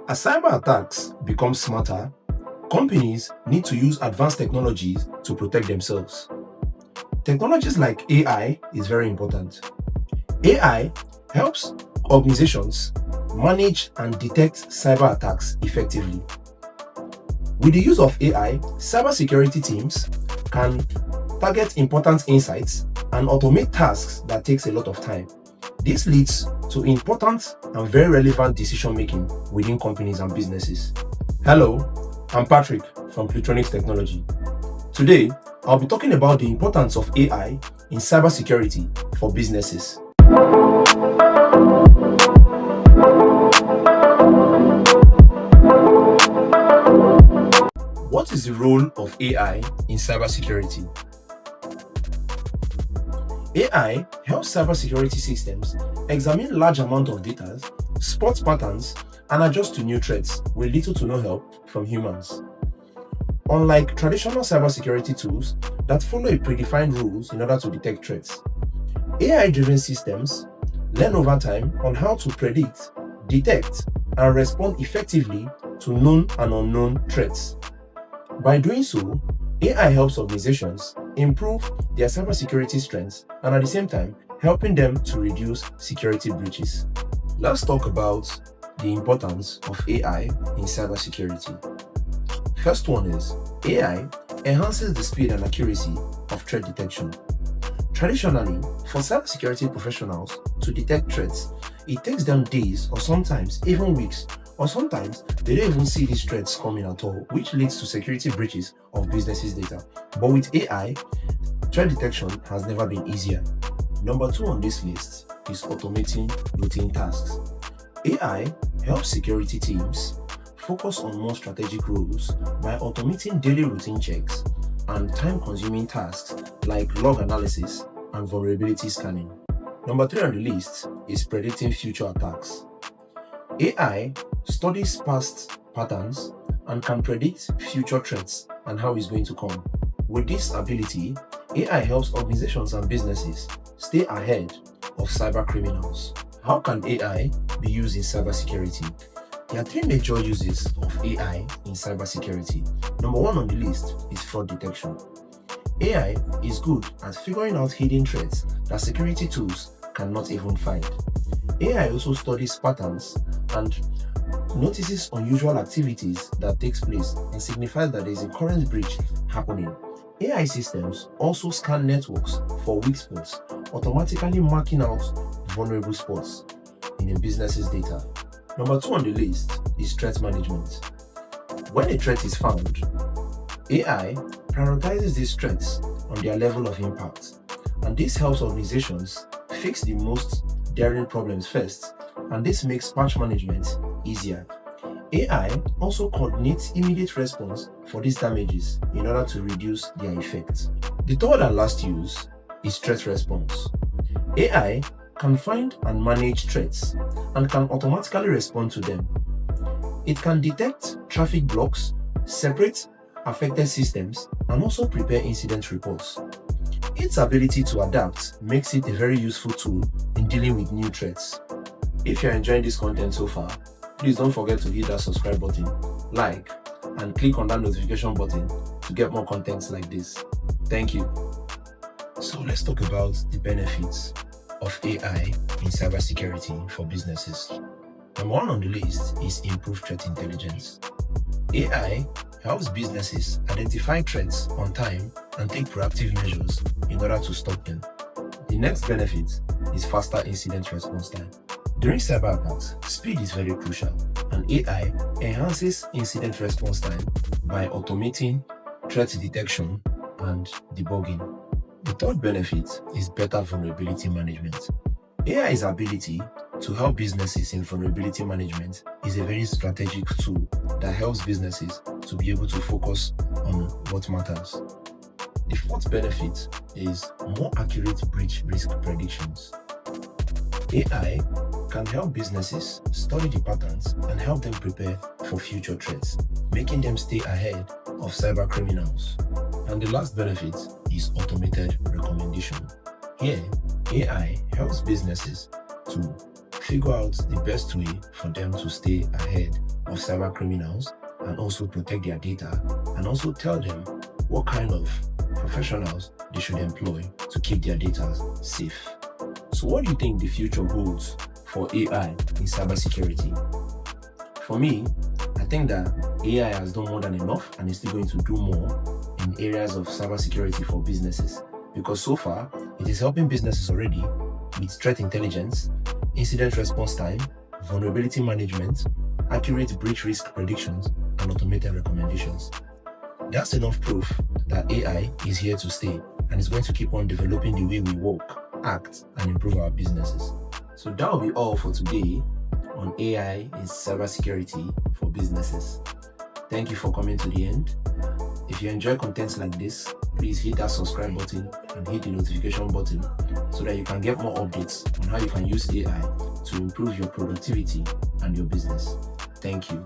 As cyber attacks become smarter, companies need to use advanced technologies to protect themselves. Technologies like AI is very important. AI helps organizations manage and detect cyber attacks effectively. With the use of AI, cybersecurity teams can target important insights and automate tasks that takes a lot of time. This leads to important and very relevant decision making within companies and businesses. Hello, I'm Patrick from Plutronics Technology. Today, I'll be talking about the importance of AI in cybersecurity for businesses. What is the role of AI in cybersecurity? AI helps cybersecurity systems examine large amounts of data, spot patterns, and adjust to new threats with little to no help from humans. Unlike traditional cybersecurity tools that follow a predefined rules in order to detect threats, AI-driven systems learn over time on how to predict, detect, and respond effectively to known and unknown threats. By doing so, AI helps organizations improve their cybersecurity strengths and at the same time helping them to reduce security breaches. Let's talk about the importance of AI in cybersecurity. First one is AI enhances the speed and accuracy of threat detection. Traditionally, for cybersecurity professionals to detect threats, it takes them days or sometimes even weeks, or sometimes they don't even see these threats coming at all, which leads to security breaches of businesses' data. But with AI, threat detection has never been easier. Number 2 on this list is automating routine tasks. AI helps security teams focus on more strategic roles by automating daily routine checks and time-consuming tasks like log analysis and vulnerability scanning. Number 3 on the list is predicting future attacks. AI studies past patterns and can predict future threats and how it's going to come. With this ability, AI helps organizations and businesses stay ahead of cyber criminals. How can AI be used in cybersecurity? There are 3 major uses of AI in cybersecurity. Number 1 on the list is fraud detection. AI is good at figuring out hidden threats that security tools cannot even find. AI also studies patterns and notices unusual activities that takes place and signifies that there is a current breach happening. AI systems also scan networks for weak spots, automatically marking out vulnerable spots in a business's data. Number 2 on the list is threat management. When a threat is found, AI prioritizes these threats on their level of impact, and this helps organizations fix the most daring problems first, and this makes patch management easier. AI also coordinates immediate response for these damages in order to reduce their effects. The third and last use is threat response. AI can find and manage threats and can automatically respond to them. It can detect traffic blocks, separate affected systems, and also prepare incident reports. Its ability to adapt makes it a very useful tool in dealing with new threats. If you're enjoying this content so far, please don't forget to hit that subscribe button, like, and click on that notification button to get more contents like this. Thank you. So let's talk about the benefits of AI in cybersecurity for businesses. Number 1 on the list is improved threat intelligence. AI helps businesses identify threats on time and take proactive measures in order to stop them. The next benefit is faster incident response time. During cyber attacks, speed is very crucial, and AI enhances incident response time by automating threat detection and debugging. The third benefit is better vulnerability management. AI's ability to help businesses in vulnerability management is a very strategic tool that helps businesses to be able to focus on what matters. The fourth benefit is more accurate breach risk predictions. AI can help businesses study the patterns and help them prepare for future threats, making them stay ahead of cyber criminals. And the last benefit is automated recommendation. Here, AI helps businesses to figure out the best way for them to stay ahead of cyber criminals and also protect their data, and also tell them what kind of professionals they should employ to keep their data safe. So what do you think the future holds for AI in cybersecurity? For me, I think that AI has done more than enough and is still going to do more in areas of cybersecurity for businesses, because so far it is helping businesses already with threat intelligence, incident response time, vulnerability management, accurate breach risk predictions, and automated recommendations. That's enough proof that AI is here to stay and is going to keep on developing the way we work, act, and improve our businesses. So that will be all for today on AI in cybersecurity for businesses. Thank you for coming to the end. If you enjoy content like this, please hit that subscribe button and hit the notification button so that you can get more updates on how you can use AI to improve your productivity and your business. Thank you.